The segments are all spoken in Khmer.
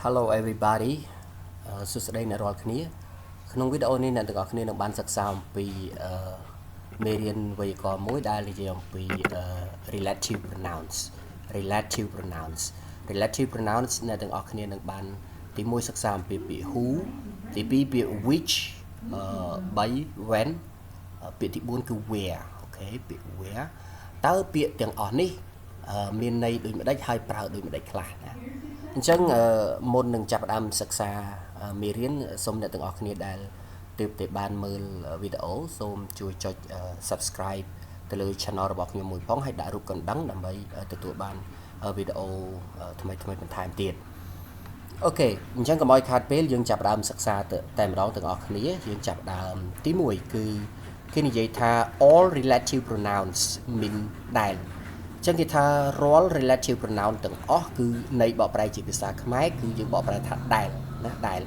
Hello everybody សួស្តីអ្នករាល់គ្នាក្នុងវីដេអូនេះអ្នកទាំងអស់គ្នានឹងបានសិក្សាអំពីមេរៀនវេយ្យាករណ៍មួយដែលនិយាយអំពី relative pronouns relative pronouns អ្នកទាំងអស់គ្នានឹងបានទី1សិក្សាអំពីពាក្យ who ទី2ពាក្យ which 3 when ពាក្យទី4គឺ where អូខេពាក្យ where តើពាក្យទាំងអស់នេះមានន័យដូចម្ដេចហើយប្រើដូចម្ដេចខ្លះណាអញ្ចឹងមុននឹងចាប់ផ្ដើមសិក្សាមេរៀនសូមអ្នកទាំងអស់គ្នាដែលទើបតែបានមើលវីដេអូសូមជួយចុច Subscribe ទៅលើ Channel របស់ខ្ញុំមួយផងហើយដាក់រូបកណ្ដឹងដើម្បីទទួលបានវីដេអូថ្មីៗបន្ថែមទៀតអូខេអញ្ចឹងកុំឲ្យខាតពេលយើងចាប់ផ្ដើមសិក្សាតែម្ដងទាំងអស់គ្នាយើងចាប់ផ្ដើមទី1គឺគេនិយាយថា all relative pronouns mean ដែលចឹងគេថារាល់ relative pronoun ទាំងអស់គឺន័យបកប្រែជាភាសាខ្មែរគឺយើងបកប្រែថាដែលណាដែល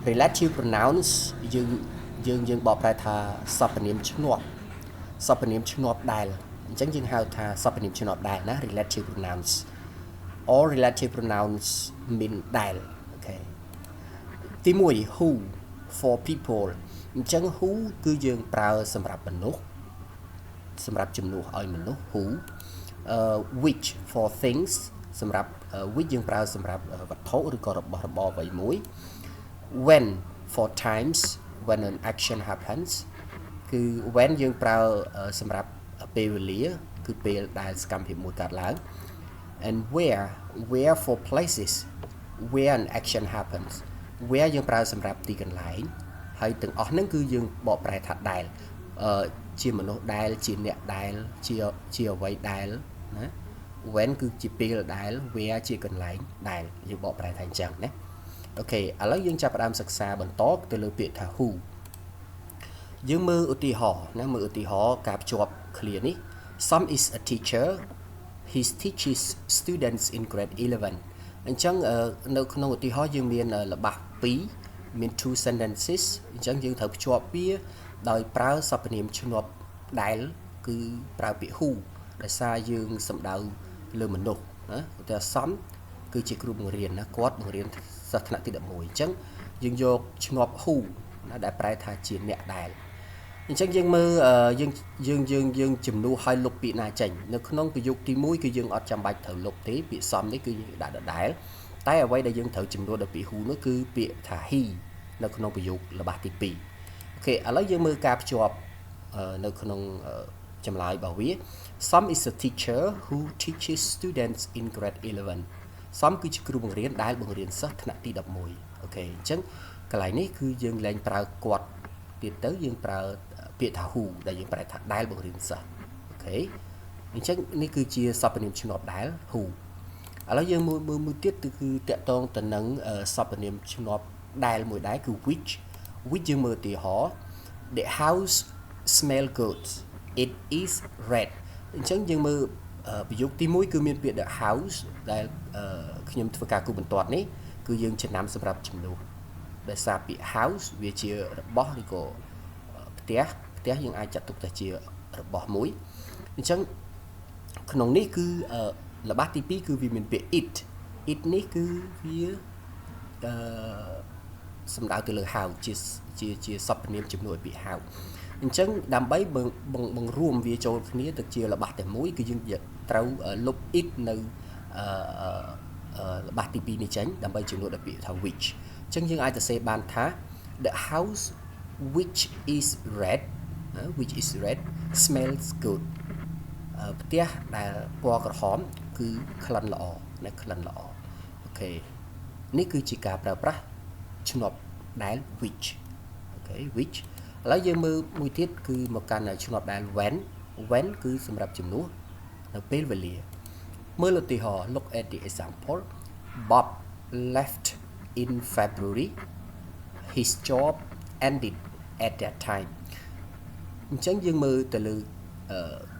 relative pronouns យើងបកប្រែថាសព្វនាមឈ្នាប់ដែលអញ្ចឹងយើងហៅថាសព្វនាមឈ្នាប់ដែលណា relative pronouns all relative pronouns mean ដែលអូខេទី1 who for people អញ្ចឹង who គឺយើងប្រើសម្រាប់មនុស្សសម្រាប់ជំនួសឲ្យមនុស្ស who which for things សម្រាប់ which យើងប្រើសម្រាប់វត្ថុឬក៏របស់របរអ្វីមួយ when for times when an action happens គឺ when យើងប្រើសម្រាប់ពេលវេលាគឺពេលដែលសកម្មភាពមួយកើតឡើង and where for places where an action happens where យើងប្រើសម្រាប់ទីកន្លែងហើយទាំងអស់ហ្នឹងគឺយើងបកប្រែថាដែលជាមនុស្សដែលជាអ្នកដែលជាអ្វីដែលណា when គឺជាពេលដែល where ជាកន្លែងដែលយើងបកប្រែថាអញ្ចឹងណាអូខេឥឡូវយើងចាប់ផ្ដើមសិក្សាបន្តទៅលើពាក្យថា who យើងមើលឧទាហរណ៍ណាមើលឧទាហរណ៍ការភ្ជាប់ឃ្លានេះ Some is a teacher he teaches students in grade 11អញ្ចឹងនៅក្នុងឧទាហរណ៍យើងមានល្បះ2មាន two sentences អញ្ចឹងយើងត្រូវភ្ជាប់វាដោយប្រើសព្វនាមឈ្នាប់ដែលគឺប្រើពាក្យ who ដោយសារយើងសំដៅលើមនុស្សណាឧទាហរណ៍ Some គឺជាគ្រូបង្រៀនណាគាត់បង្រៀនសិស្សថ្នាក់ទី11អញ្ចឹងយើងយកឈ្នាប់ who ណាដែលប្រែថាជាអ្នកដែលអញ្ចឹងយើងមើលយើងជំនួសឲ្យលុបពាក្យណាចេញនៅក្នុងប្រយោគទី1គឺយើងអត់ចាំបាច់ត្រូវលុបទេពាក្យ some នេះគឺយើងដាក់ដដែលតែអ្វីដែលយើងត្រូវជំនួសដល់ពាក្យ who នោះគឺពាក្យថា he នៅក្នុងប្រយោគល្បះទី2អូខេឥឡូវយើងមើលការភ្ជាប់នៅក្នុងចម្លើយរបស់វា Some is a teacher who teaches students in grade 11 Some គឺជាគ្រូបង្រៀនដែលបង្រៀនសិស្សថ្នាក់ទី11អូខេអញ្ចឹងកន្លែងនេះគឺយើងលែងប្រើគាត់ទៀតទៅយើងប្រើពាក្យថា who ដែលយើងប្រែថាដែលបង្រៀនសិស្សអូខេអញ្ចឹងនេះគឺជាសព្វនាមឈ្នាប់ដែល who ឥឡូវយើងមើលមួយទៀតគឺតាក់ទងទៅនឹងសព្វនាមឈ្នាប់ដែលមួយដែរគឺ which យើងមើលឧទាហរណ៍ The house smell good it is red អញ្ចឹងយើងមើលប្រយោគទី1គឺមានពាក្យ the house ដែលខ្ញុំធ្វើការគូបន្ទាត់នេះគឺយើងចំណាំសម្រាប់ជំនួសដោយសារពាក្យ house វាជារបស់ឬក៏ផ្ទះយើងអាចចាត់ទុកថាជារបស់មួយអញ្ចឹងក្នុងនេះគឺល្បះទី2គឺវាមានពាក្យ it នេះគឺវាសំដៅទៅលើ house ជាសព្វនាមជំនួសពាក្យ house អញ្ចឹងដើម្បីបង្រួមវាចូលគ្នាទៅជាល្បះតែមួយគឺយើងត្រូវលុប it នៅល្បះទី2នេះចេញដើម្បីជំនួសដល់ពាក្យថា which អញ្ចឹងយើងអាចទៅសេបានថា the house which is red smells good ផ្ទះដែលពណ៌ក្រហមគឺក្លិនល្អណាក្លិនល្អអូខេនេះគឺជាការប្រើប្រាស់ឈ្នាប់ដែល which អូខេ which ឥឡូវយើងមើលមួយទៀតគឺមកកាន់ឈ្នាប់ដែល when គឺសម្រាប់ជំនួសនៅពេលវេលាមើលឧទាហរណ៍ look at the example Bob left in February his job ended at that time អញ្ចឹងយើងមើលទៅលើ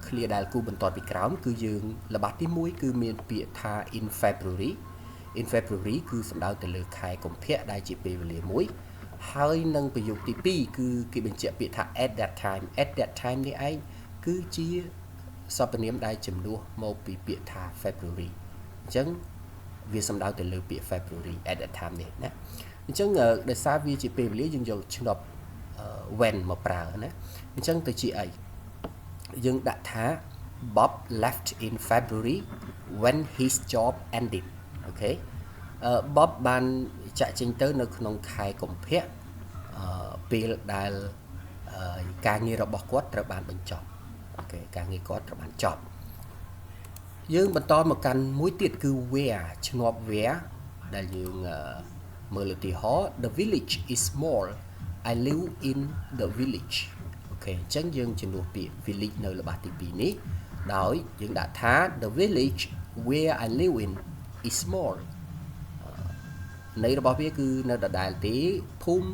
ឃ្លាដែលគូបន្ទាត់ពីក្រោមគឺយើងល្បះទី1គឺមានពាក្យថា in February គឺសំដៅទៅលើខែកុម្ភៈដែលជាពេលវេលាមួយហើយនឹងប្រយោគទី2គឺគេបញ្ជាក់ពាក្យថា at that time នេះឯងគឺជាសព្វនាមដែលជំនួសមកពីពាក្យថា February អញ្ចឹង វាសំដៅទៅលើពាក្យ February at that time នេះណាអញ្ចឹងដោយសារវាជាពេលវេលាយើងយកឈ្នប់ when មកប្រើណាអញ្ចឹងទៅជាអីយើងដាក់ថា Bob left in February when his job ended អូខេBob បានចាក់ចេញទៅនៅក្នុងខែកុម្ភៈពេលដែលការងាររបស់គាត់ត្រូវបានបញ្ចប់អូខេការងារគាត់ត្រូវបានចប់យើងបន្តមកកាន់មួយទៀតគឺ where ឈ្នប់ where ដែលយើងមើលឧទាហរណ៍ The village is small I live in the village អូខេអញ្ចឹងយើងជំនួសពាក្យ village នៅល្បះទី2នេះដោយយើងដាក់ថា The village where I live in is small ន័យរបស់វាគឺនៅដដែលទេភូមិ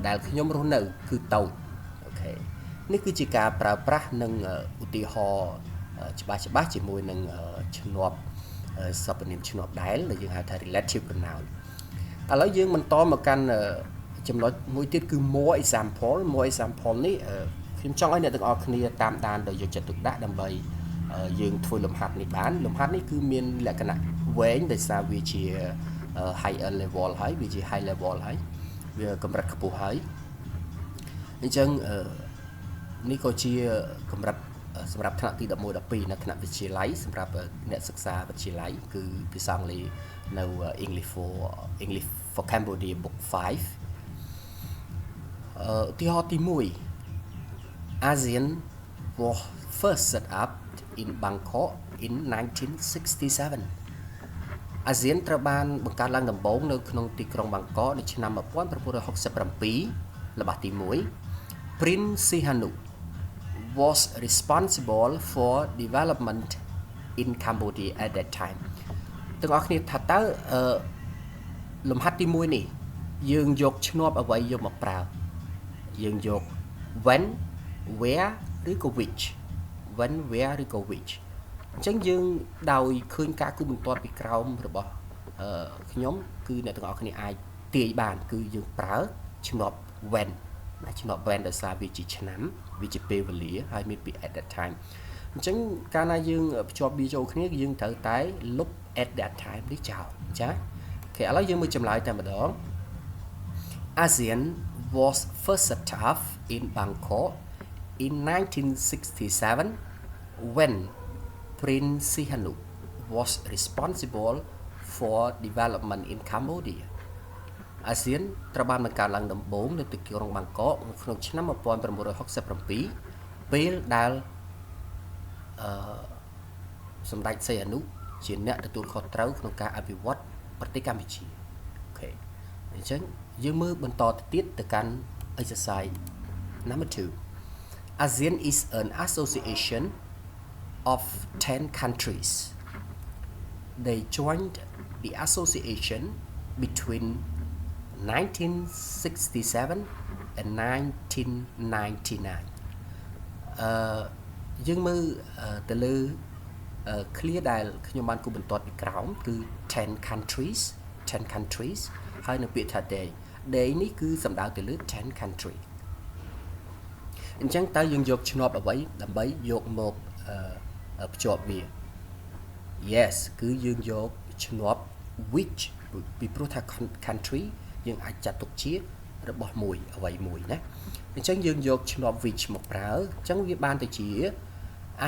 ដែលខ្ញុំរស់នៅគឺតូចអូខេនេះគឺជាការប្រើប្រាស់នឹងឧទាហរណ៍ច្បាស់ជាមួយនឹងឈ្នាប់សព្វនាមឈ្នាប់ដែលយើងហៅថា relative pronoun ឥឡូវយើងបន្តមកកាន់ចំណុចមួយទៀតគឺ more example នេះខ្ញុំចង់ឲ្យអ្នកទាំងអស់គ្នាតាមដានដោយយកចិត្តទុកដាក់ដើម្បីយើងធ្វើលំហាត់នេះបានលំហាត់នេះគឺមានលក្ខណៈវែងដោយសារវាជា higher level ហើយវាជា high level ហើយវាកម្រិតខ្ពស់ហើយអញ្ចឹងនេះក៏ជាកម្រិតសម្រាប់ថ្នាក់ទី11 12នៅថ្នាក់វិទ្យាល័យសម្រាប់អ្នកសិក្សាវិទ្យាល័យគឺភាសាអង់គ្លេសនៅ English for Cambodia book 5ឧទាហរណ៍ទី1 ASEAN was first set up in Bangkok in 1967 ASEAN ត្រូវបានបង្កើតឡើងដំបូងនៅក្នុងទីក្រុងបាងកកនៅឆ្នាំ1967ល្បះទី1 Prince Sihanouk was responsible for development in Cambodia at that time ទាំងអស់គ្នាថាតើលំហាត់ទី1នេះយើងយកឈ្នាប់អ្វីយកមកប្រើយើងយក when where ឬក៏ which when where ឬក៏ which អញ្ចឹងយើងដោយឃើញការគូបន្ទាត់ពីក្រោមរបស់ខ្ញុំគឺអ្នកទាំងអស់គ្នាអាចទាយបានគឺយើងប្រើឈ្នាប់ when ណាឈ្នាប់ when ដោយសារវាជាឆ្នាំវាជាពេលវេលាហើយមានពាក្យ at that time អញ្ចឹងកាលណាយើងភ្ជាប់វាចូលគ្នាយើងត្រូវតែលុប at that time នេះចោលចា៎អូខេឥឡូវយើងមើលចម្លើយតែម្ដង ASEAN was first set up in Bangkok in 1967 when Prince Sihanouk was responsible for development in Cambodia ASEAN ត្រូវបានបង្កើតឡើងដំបូងនៅទីក្រុងបាងកកក្នុងឆ្នាំ1967ពេលដែលសម្ដេចសីហនុជាអ្នកទទួលខុសត្រូវក្នុងការអភិវឌ្ឍប្រទេសកម្ពុជាអូខេអញ្ចឹងយើងមើលបន្តទៅទៀតទៅកាន់ exercise number 2 ASEAN is an association of 10 countries they joined the association between 1967 and 1999យើងមើលទៅលើ clear ដែលខ្ញុំបានគូបន្ទាត់ពីក្រោមគឺ 10 countries ហើយនៅពាក្យថា day នេះគឺសំដៅទៅលើ 10 country អញ្ចឹងតើយើងយកឈ្នាប់អ្វីដើម្បីយកមកភ្ជាប់វា yes គឺយើងយកឈ្នាប់ which ពីព្រោះថា country យើងអាចចាត់ទុកជារបស់មួយអ្វីមួយណាអញ្ចឹងយើងយកឈ្នាប់ which មកប្រើអញ្ចឹងវាបានទៅជា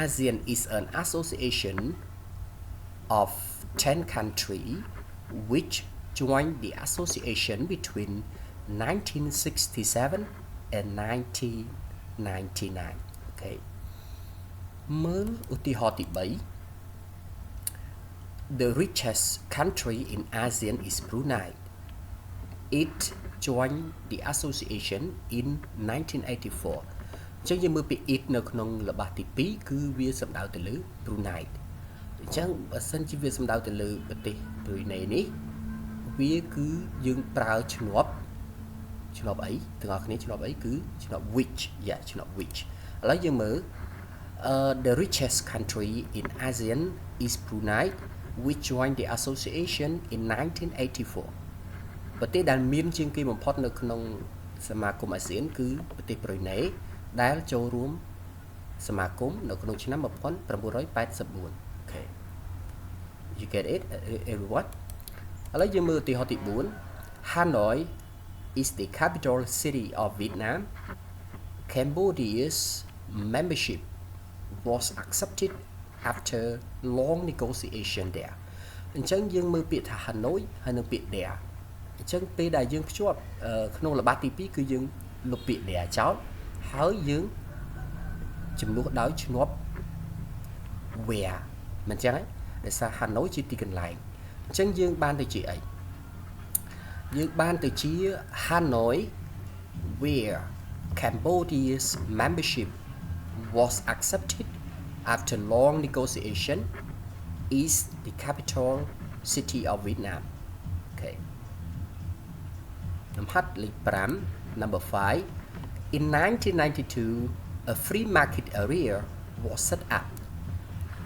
ASEAN is an association of 10 countries which joined the association between 1967 and 1999 okay មើលឧទាហរណ៍ទី3 The richest country in ASEAN is Brunei it joined the association in 1984 អញ្ចឹងយើងមើលពី it នៅក្នុងល្បះទី2គឺវាសំដៅទៅលើ Brunei អញ្ចឹងបើសិនជាវាសំដៅទៅលើប្រទេស Brunei នេះវាគឺយើងប្រើឈ្នាប់អីទាំងអស់គ្នាឈ្នាប់អីគឺឈ្នាប់ which ឈ្នាប់ which ឥឡូវយើងមើលthe richest country in ASEAN is Brunei which joined the association in 1984 ប្រទេសដែលមានជាងគេបំផុតនៅក្នុងសមាគមអាស៊ានគឺប្រទេសប្រ៊ុយណេដែលចូលរួមសមាគមនៅក្នុងឆ្នាំ1984អូខេ you get it everyone ឥឡូវយើងមើលឧទាហរណ៍ទី4 Hanoi is the capital city of Vietnam Cambodia's membership was accepted after long negotiation there អញ្ចឹងយើងមើលពាក្យថា Hanoi ហើយនិងពាក្យ there អញ្ចឹងពេលដែលយើងភ្ជាប់ក្នុងល្បះទី2គឺយើងលុបពាក្យ there ចោលហើយយើងជំនួសដោយឈ្នាប់ where មិនអញ្ចឹងទេដោយសារ Hanoi ជាទីកន្លែងអញ្ចឹងយើងបានទៅជាអីយើងបានទៅជា Hanoi where Cambodia's membership was accepted after long negotiation is the capital city of Vietnam okay លំហាត់លេខ5 number 5 in 1992 a free market area was set up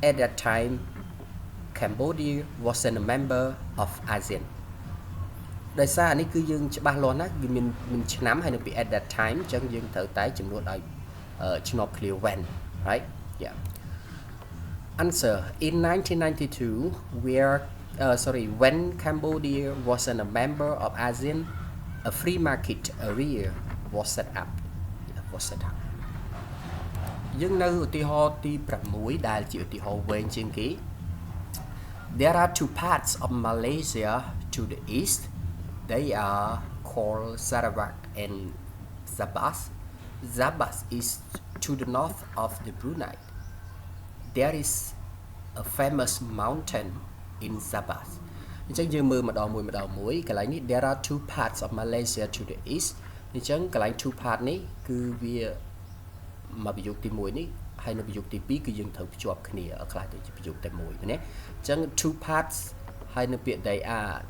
at that time Cambodia wasn't a member of ASEAN ដោយសារនេះគឺយើងច្បាស់លាស់ណាគឺមានឆ្នាំហើយនៅពី at that time អញ្ចឹងយើងត្រូវតែចំនួនឲ្យឆ្នប់ clear when right yeah answer in 1992 when Cambodia wasn't a member of ASEAN a free market area was set up យើងនៅឧទាហរណ៍ទី6ដែលជាឧទាហរណ៍វែងជាងគេ There are two parts of Malaysia to the east. They are called Sarawak and Sabah. Sabah is to the north of the Brunei. There is a famous mountain in Sabah. អញ្ចឹងយើងមើលម្ដងមួយកន្លែងនេះ There are two parts of Malaysia to the east. អញ្ចឹងកន្លែង two part នេះគឺវាមកប្រយោគទី1នេះហើយនៅប្រយោគទី2គឺយើងត្រូវភ្ជាប់គ្នាឲ្យខ្លះទៅជាប្រយោគតែមួយណាអញ្ចឹង two parts ហើយនៅពាក្យ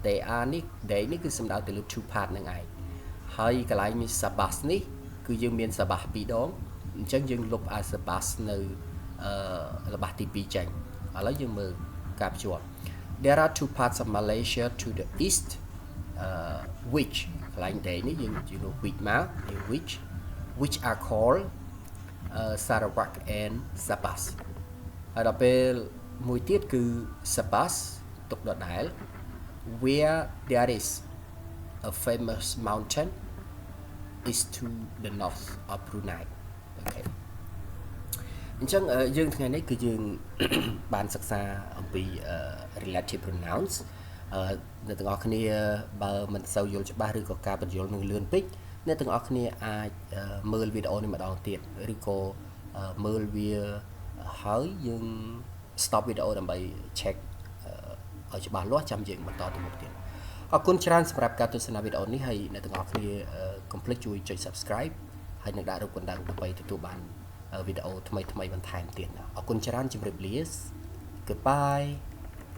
they are នេះ they នេះគឺសំដៅទៅលើ two part ហ្នឹងឯងហើយកន្លែងមាន Sabah នេះគឺយើងមាន Sabah 2ដងអញ្ចឹងយើងលុបអា Sabah នៅល្បះទី2ចេញឥឡូវយើងមើលការភ្ជាប់ There are two parts of Malaysia to the east which កន្លែង they នេះយើងយក which មក which are called Sarawak and Sabah ហើយដល់ពេលមួយទៀតគឺ Sabah ទុកដដែល where there is a famous mountain is to the north of Brunei okay អញ្ចឹងយើងថ្ងៃនេះគឺយើង បានសិក្សាអំពី relative pronouns អ្នកទាំងអស់គ្នាបើមិនសូវយល់ច្បាស់ឬក៏ការបញ្យល់នឹងលឿនពេកអ្នកទាំងអស់គ្នាអាចមើលវីដេអូនេះម្ដងទៀតឬក៏មើលវាហើយយើង stop វីដេអូដើម្បី check ឲ្យច្បាស់លាស់ចាំយើងបន្តទៅមុខទៀតអរគុណច្រើនសម្រាប់ការទស្សនាវីដេអូនេះហើយអ្នកទាំងអស់គ្នាកុំភ្លេចជួយចុច subscribe ហើយនឹងដាក់រូបកណ្ដឹងដើម្បីទទួលបានវីដេអូថ្មីបន្ថែមទៀតអរគុណច្រើនជម្រាបលា Goodbye